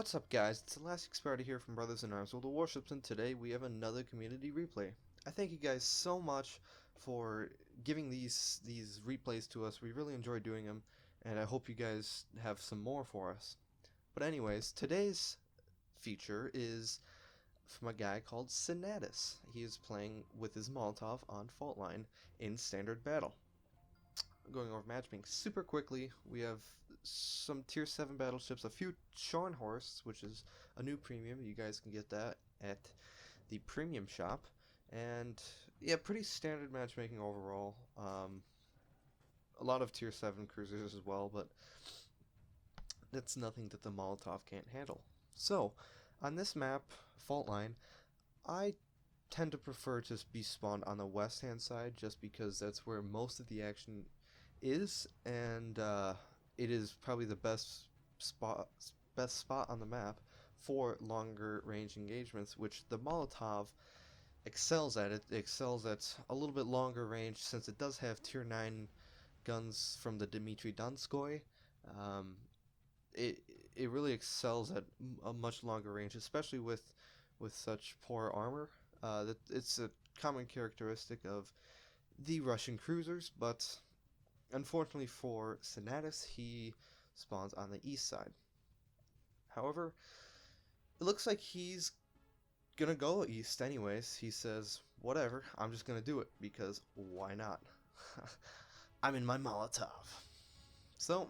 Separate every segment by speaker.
Speaker 1: What's up, guys? It's Elastic Sparta here from Brothers in Arms World of Warships, and today we have another community replay. I thank you guys so much for giving these replays to us. We really enjoy doing them, and I hope you guys have some more for us. But anyways, today's feature is from a guy called Signatus. He is playing with his Molotov on fault line in standard battle. Going over matchmaking super quickly, we have some tier 7 battleships, a few Scharnhorsts, which is a new premium. You guys can get that at the premium shop. And yeah, pretty standard matchmaking overall. A lot of tier 7 cruisers as well, but that's nothing that the Molotov can't handle. So, on this map, fault line, I tend to prefer to be spawned on the west hand side just because that's where most of the action is, and it is probably the best spot on the map for longer range engagements, which the Molotov excels at. It excels at a little bit longer range since it does have tier 9 guns from the Dmitry Donskoy. Um, it really excels at a much longer range, especially with such poor armor. That it's a common characteristic of the Russian cruisers, but unfortunately for Signatus, he spawns on the east side. However, it looks like he's gonna go east anyways. He says, whatever, I'm just gonna do it, because why not? I'm in my Molotov. So,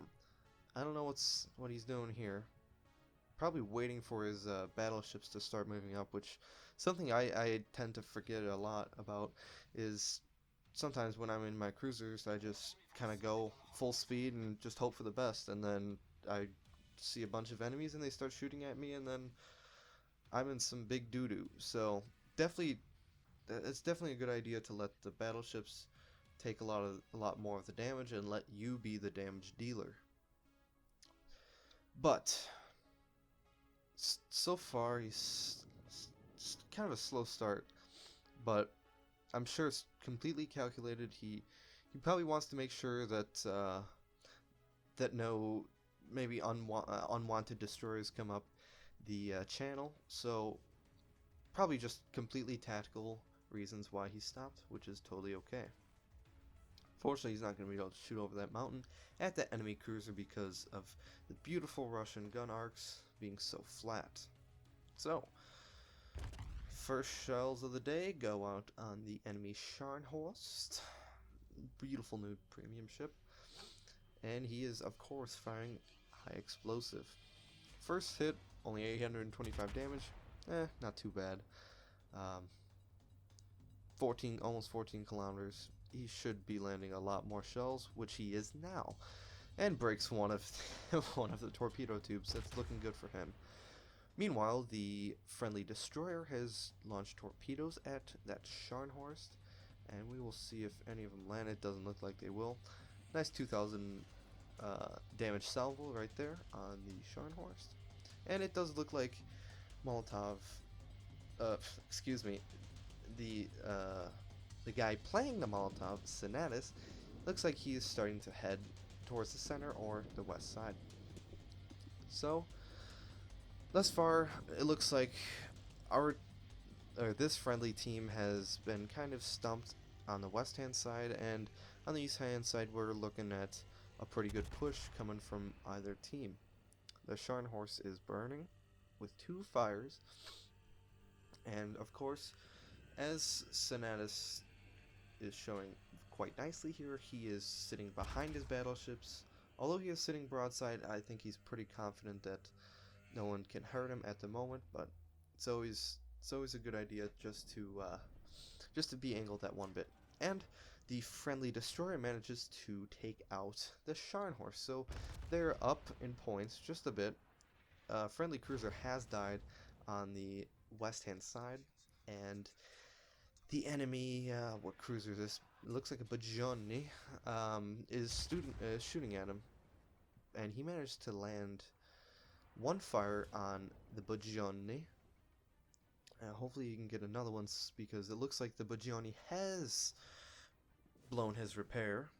Speaker 1: I don't know what he's doing here. Probably waiting for his battleships to start moving up, which something I tend to forget a lot about is sometimes when I'm in my cruisers, I just kind of go full speed and just hope for the best, and then I see a bunch of enemies and they start shooting at me, and then I'm in some big doo-doo. So definitely, it's definitely a good idea to let the battleships take a lot more of the damage and let you be the damage dealer. But so far he's kind of a slow start, but I'm sure it's completely calculated. He probably wants to make sure that that no maybe unwanted destroyers come up the channel. So probably just completely tactical reasons why he stopped, which is totally okay. Fortunately, he's not going to be able to shoot over that mountain at the enemy cruiser because of the beautiful Russian gun arcs being so flat. So, first shells of the day go out on the enemy Scharnhorst. Beautiful new premium ship. And he is, of course, firing high explosive. First hit, only 825 damage. Not too bad. almost 14 kilometers. He should be landing a lot more shells, which he is now. And breaks one of one of the torpedo tubes. That's looking good for him. Meanwhile, the friendly destroyer has launched torpedoes at that Scharnhorst, and we will see if any of them land. It doesn't look like they will. Nice 2,000 damage salvo right there on the Scharnhorst. And it does look like Molotov, excuse me, the guy playing the Molotov, Signatus, looks like he is starting to head towards the center or the west side. So, thus far, it looks like this friendly team has been kind of stumped on the west hand side, and on the east hand side we're looking at a pretty good push coming from either team. The Scharnhorst is burning with 2 fires, and of course, as Signatus is showing quite nicely here, he is sitting behind his battleships. Although he is sitting broadside, I think he's pretty confident that no one can hurt him at the moment, but it's always a good idea just to be angled that one bit. And the friendly destroyer manages to take out the Scharnhorst, so they're up in points just a bit. Friendly cruiser has died on the west hand side, and the enemy, what cruiser is this? It looks like a Bajoni, is shooting at him, and he managed to land one fire on the Bajoni. Hopefully you can get another one, because it looks like the Bajoni has blown his repair,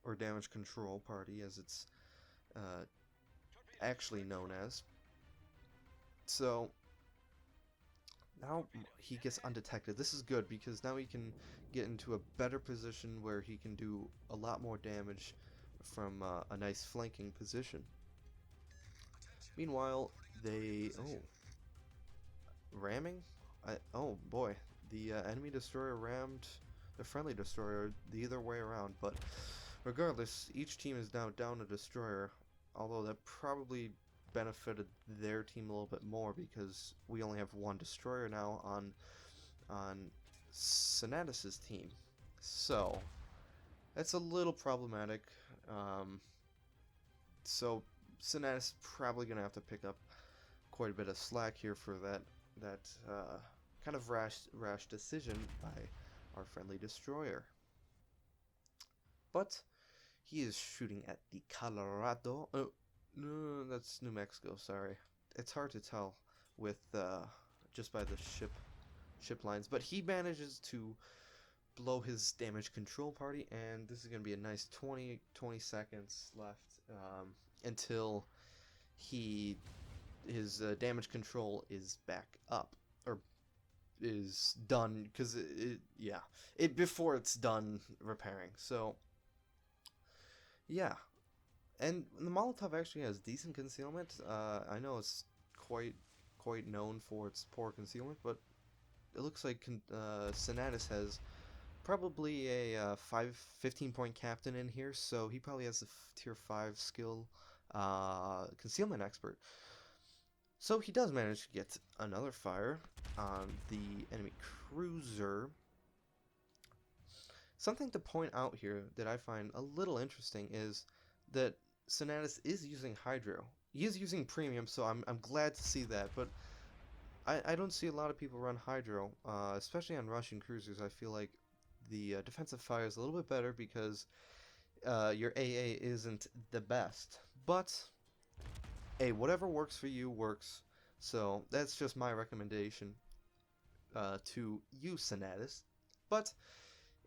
Speaker 1: or damage control party as it's actually known as. So now he gets undetected. This is good because now he can get into a better position where he can do a lot more damage from a nice flanking position. Meanwhile, they... Oh, ramming? Oh boy, the enemy destroyer rammed the friendly destroyer the other way around, but regardless, each team is now down a destroyer, although that probably benefited their team a little bit more because we only have one destroyer now on Signatus's team. So that's a little problematic. So Signatus probably gonna have to pick up quite a bit of slack here for that kind of rash decision by our friendly destroyer. But he is shooting at the Colorado. Oh, no, that's New Mexico. Sorry, it's hard to tell with just by the ship lines. But he manages to blow his damage control party, and this is gonna be a nice 20 seconds left until his damage control is back up, or is done, because it before it's done repairing. So yeah, and the Molotov actually has decent concealment. I know it's quite known for its poor concealment, but it looks like Signatus has probably a 15 point captain in here, so he probably has a tier 5 skill concealment expert. So he does manage to get another fire on the enemy cruiser. Something to point out here that I find a little interesting is that Signatus is using Hydro. He is using Premium, so I'm glad to see that, but I don't see a lot of people run Hydro, especially on Russian cruisers. I feel like the defensive fire is a little bit better because your AA isn't the best. But hey, whatever works for you works. So that's just my recommendation to you, Signatus. But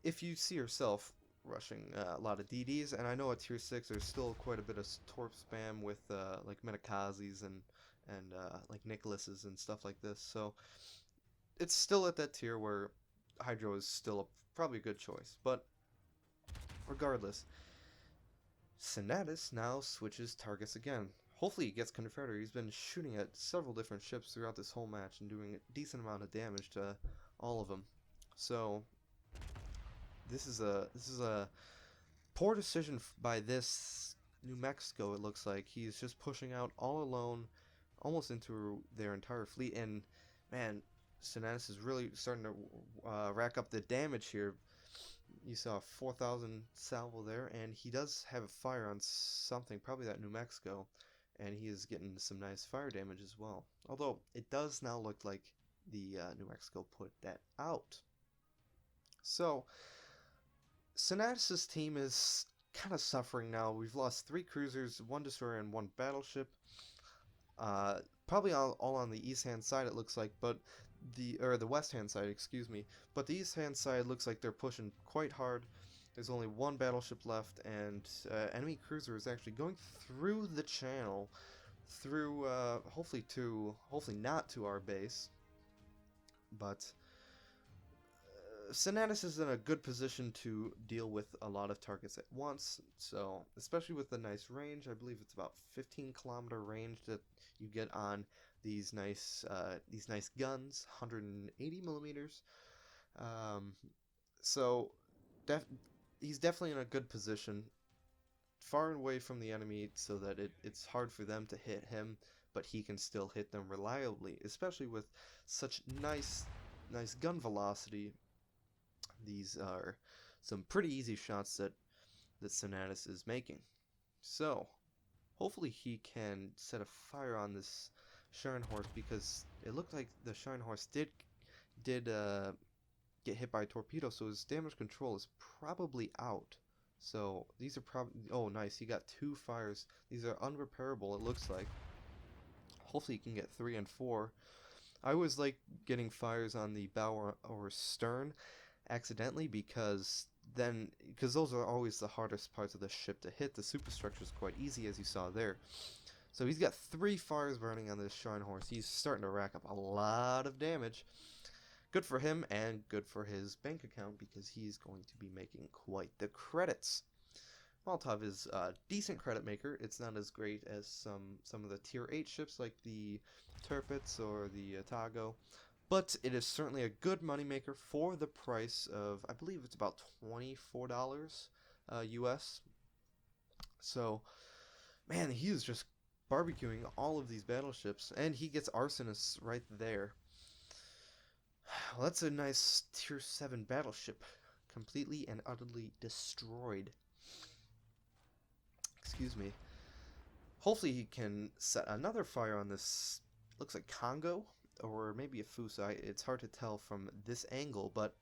Speaker 1: if you see yourself rushing a lot of DDs, and I know at tier 6 there's still quite a bit of torp spam with like Metakazis and like Nicholases and stuff like this, so it's still at that tier where Hydro is still probably a good choice. But regardless, Signatus now switches targets again. Hopefully he gets Confederate. He's been shooting at several different ships throughout this whole match and doing a decent amount of damage to all of them. So this is a poor decision by this New Mexico. It looks like he's just pushing out all alone, almost into their entire fleet. And man, Signatus is really starting to rack up the damage here. You saw 4,000 salvo there, and he does have a fire on something, probably that New Mexico, and he is getting some nice fire damage as well. Although it does now look like the New Mexico put that out. So Signatus' team is kind of suffering now. We've lost 3 cruisers, 1 destroyer, and 1 battleship. Probably all on the east hand side, it looks like, but the west hand side, excuse me. But the east hand side looks like they're pushing quite hard. There's only 1 battleship left, and enemy cruiser is actually going through the channel, through hopefully not to our base, but Signatus is in a good position to deal with a lot of targets at once, so especially with the nice range. I believe it's about 15-kilometer range that you get on these nice guns, 180 millimeters. So he's definitely in a good position, far away from the enemy, so that it's hard for them to hit him, but he can still hit them reliably, especially with such nice gun velocity. These are some pretty easy shots that Signatus is making. So hopefully he can set a fire on this Scharnhorst, because it looked like the Scharnhorst did get hit by a torpedo, so his damage control is probably out. So these are probably... Oh, nice, he got 2 fires. These are unrepairable, it looks like. Hopefully he can get 3 and 4. I always like getting fires on the bow or stern accidentally, because those are always the hardest parts of the ship to hit. The superstructure is quite easy, as you saw there. So he's got 3 fires burning on this Shrine Horse. He's starting to rack up a lot of damage. Good for him and good for his bank account because he's going to be making quite the credits. Molotov is a decent credit maker. It's not as great as some of the tier 8 ships like the Tirpitz or the Tago, but it is certainly a good moneymaker for the price of, I believe it's about $24 US. So, man, he is just barbecuing all of these battleships, and he gets Arsonists right there. Well, that's a nice tier 7 battleship, completely and utterly destroyed. Excuse me. Hopefully he can set another fire on this, looks like Congo, or maybe a Fusa. It's hard to tell from this angle, but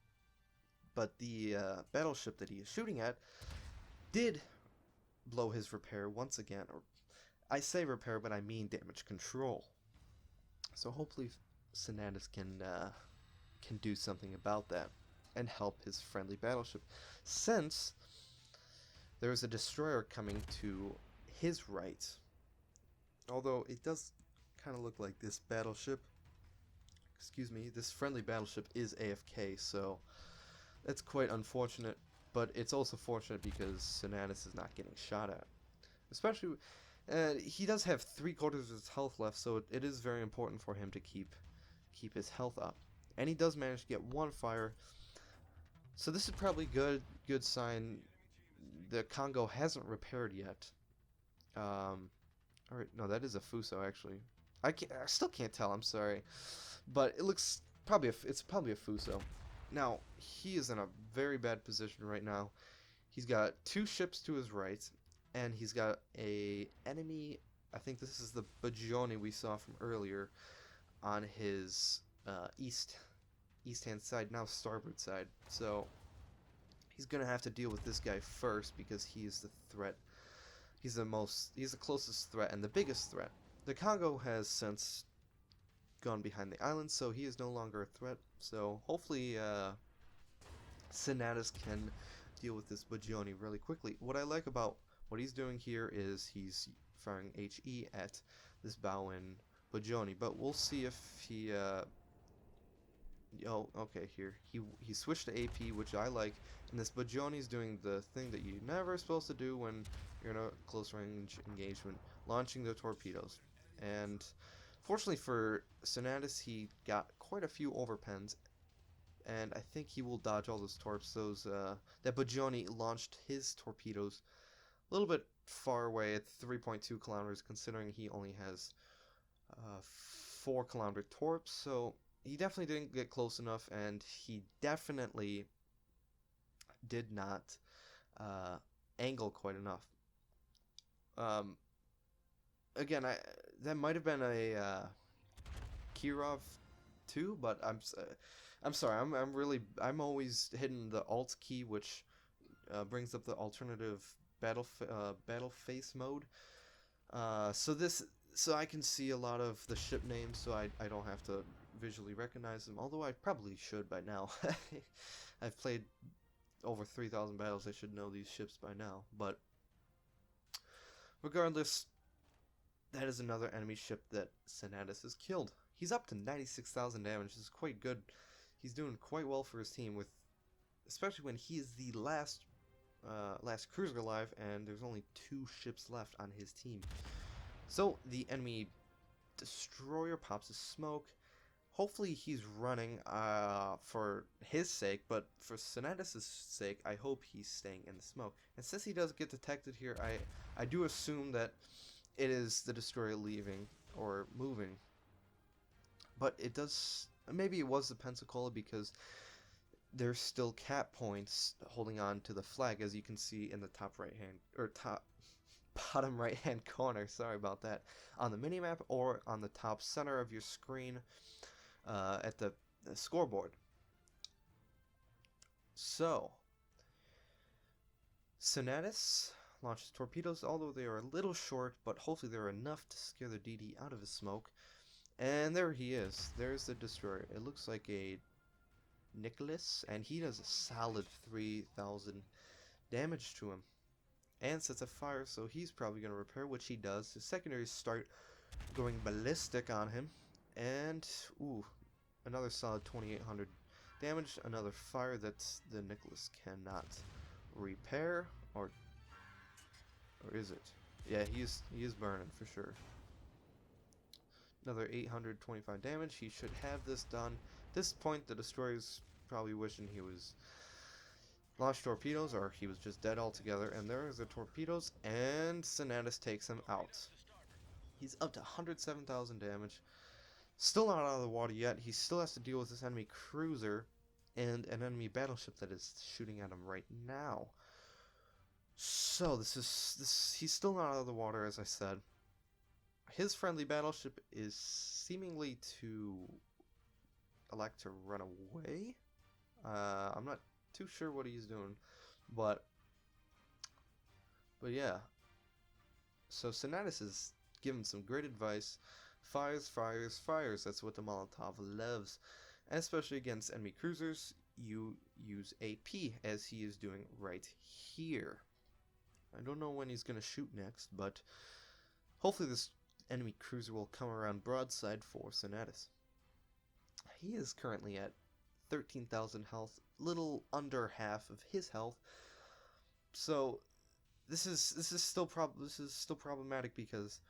Speaker 1: the battleship that he is shooting at did blow his repair once again. Or I say repair, but I mean damage control. So hopefully Signatus can do something about that and help his friendly battleship, since there is a destroyer coming to his right. Although it does kind of look like this battleship, excuse me, this friendly battleship is AFK, so that's quite unfortunate, but it's also fortunate because Signatus is not getting shot at. Especially, he does have 3/4 of his health left, so it is very important for him to keep his health up. And he does manage to get 1 fire, so this is probably good sign. The Congo hasn't repaired yet. Alright, no, that is a Fuso actually. I still can't tell. I'm sorry, but it looks it's probably a Fuso. Now he is in a very bad position right now. He's got 2 ships to his right, and he's got a enemy. I think this is the Bagioni we saw from earlier on his east hand side, now starboard side. So he's gonna have to deal with this guy first because he's the threat. He's the closest threat and the biggest threat. The Congo has since gone behind the island, so he is no longer a threat. So hopefully Signatus can deal with this Bagioni really quickly. What I like about what he's doing here is he's firing HE at this Bowen Bagioni, but we'll see if he oh, okay, here he switched to AP, which I like, and this Bagioni's doing the thing that you're never supposed to do when you're in a close range engagement, launching the torpedoes. And fortunately for Signatus, he got quite a few overpens, and I think he will dodge all those torps. That Bagioni launched his torpedoes a little bit far away at 3.2 kilometers, considering he only has 4-kilometer torps, so he definitely didn't get close enough, and he definitely did not angle quite enough. Again, that might have been a Kirov too, but I'm sorry. I'm always hitting the Alt key, which brings up the alternative battle face mode. So I can see a lot of the ship names, so I don't have to visually recognize them, although I probably should by now. I've played over 3,000 battles. I should know these ships by now, but regardless, that is another enemy ship that Signatus has killed. He's up to 96,000 damage. This is quite good. He's doing quite well for his team, especially when he is the last cruiser alive, and there's only 2 ships left on his team. So the enemy destroyer pops his smoke. Hopefully he's running for his sake, but for Signatus' sake, I hope he's staying in the smoke. And since he does get detected here, I do assume that it is the destroyer leaving or moving. But it does, maybe it was the Pensacola, because there's still cap points holding on to the flag, as you can see in the bottom right hand corner, sorry about that, on the minimap, or on the top center of your screen at the scoreboard. So Signatus launches torpedoes, although they are a little short, but hopefully they're enough to scare the DD out of his smoke. And there he is. There's the destroyer. It looks like a Nicholas, and he does a solid 3,000 damage to him. and sets a fire, so he's probably going to repair, which he does. His secondaries start going ballistic on him, and ooh, another solid 2,800 damage, another fire that the Nicholas cannot repair, or is it? Yeah, he is burning for sure. Another 825 damage. He should have this done. At this point, the destroyer's probably wishing he was launched torpedoes, or he was just dead altogether. And there is the torpedoes, and Signatus takes him out. He's up to 107,000 damage. Still not out of the water yet. He still has to deal with this enemy cruiser and an enemy battleship that is shooting at him right now. So he's still not out of the water, as I said. His friendly battleship is seemingly to elect to run away. I'm not too sure what he's doing, but yeah. So Signatus is giving some great advice. Fires, fires, fires. That's what the Molotov loves. And especially against enemy cruisers, you use AP, as he is doing right here. I don't know when he's going to shoot next, but hopefully this enemy cruiser will come around broadside for Signatus. He is currently at 13,000 health, little under half of his health. So this is still problematic because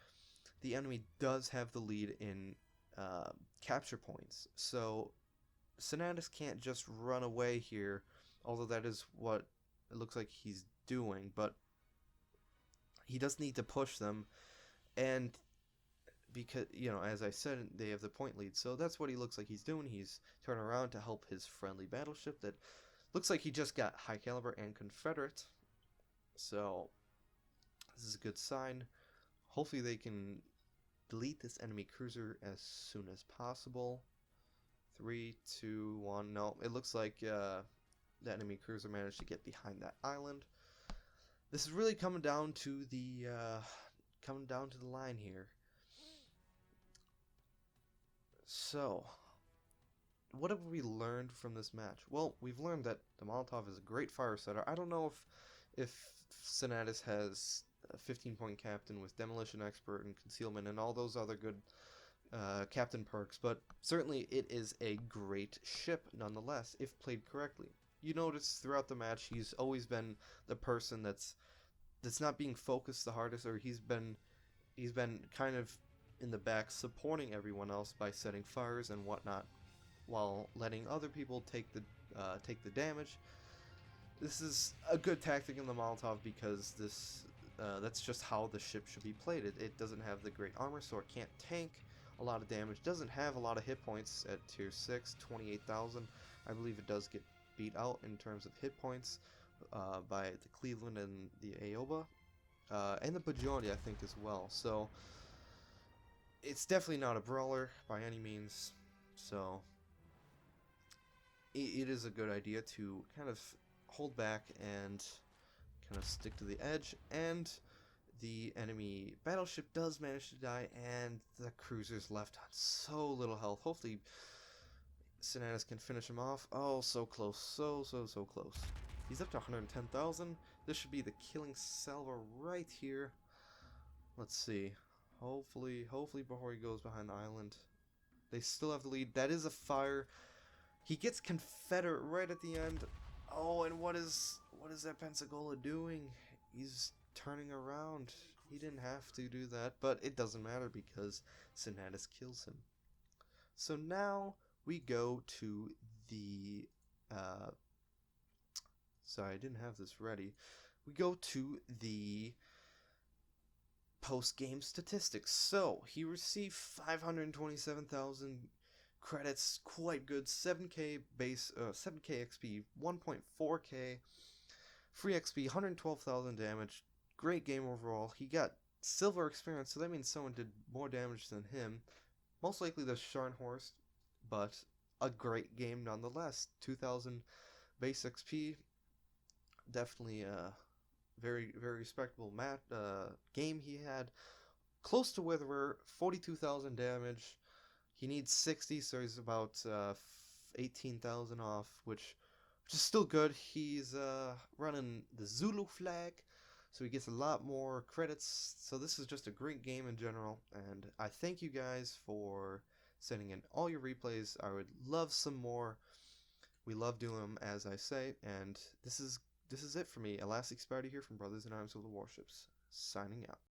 Speaker 1: the enemy does have the lead in capture points. So Signatus can't just run away here, although that is what it looks like he's doing, but he does need to push them, and because, as I said, they have the point lead, so that's what he looks like he's doing. He's turning around to help his friendly battleship that looks like he just got high caliber and Confederate, so this is a good sign. Hopefully they can delete this enemy cruiser as soon as possible. 3, 2, 1. No, it looks like the enemy cruiser managed to get behind that island. This is really coming down to the line here. So, what have we learned from this match? Well, we've learned that the Molotov is a great fire setter. I don't know if Signatus has a 15-point captain with demolition expert and concealment and all those other good captain perks, but certainly it is a great ship nonetheless if played correctly. You notice throughout the match he's always been the person that's not being focused the hardest, or he's been kind of in the back supporting everyone else by setting fires and whatnot, while letting other people take the damage. This is a good tactic in the Molotov because that's just how the ship should be played. It doesn't have the great armor, so it can't tank a lot of damage. Doesn't have a lot of hit points at tier 6, 28,000. I believe it does get beat out in terms of hit points by the Cleveland and the Aoba, and the Bajordi, I think, as well. So it's definitely not a brawler by any means. So it is a good idea to kind of hold back and kind of stick to the edge, and the enemy battleship does manage to die, and the cruiser's left on so little health. Hopefully Signatus can finish him off. Oh, so close. So close. He's up to 110,000. This should be the killing salvo right here. Let's see. Hopefully before he goes behind the island. They still have the lead. That is a fire. He gets Confederate right at the end. Oh, and what is that Pensacola doing? He's turning around. He didn't have to do that, but it doesn't matter because Signatus kills him. So now we go to the sorry, I didn't have this ready. We go to the post-game statistics. So he received 527,000 credits, quite good. 7k base, 7k XP, 1.4k free XP, 112,000 damage. Great game overall. He got silver experience, so that means someone did more damage than him. Most likely the Scharnhorst, but a great game nonetheless. 2,000 base XP. Definitely a very respectable game he had. Close to Witherer, 42,000 damage. He needs 60, so he's about 18,000 off, which is still good. He's running the Zulu flag, so he gets a lot more credits. So this is just a great game in general, and I thank you guys for sending in all your replays. I would love some more. We love doing them, as I say, and this is it for me. Elastic Spider here from Brothers in Arms of the Warships, signing out.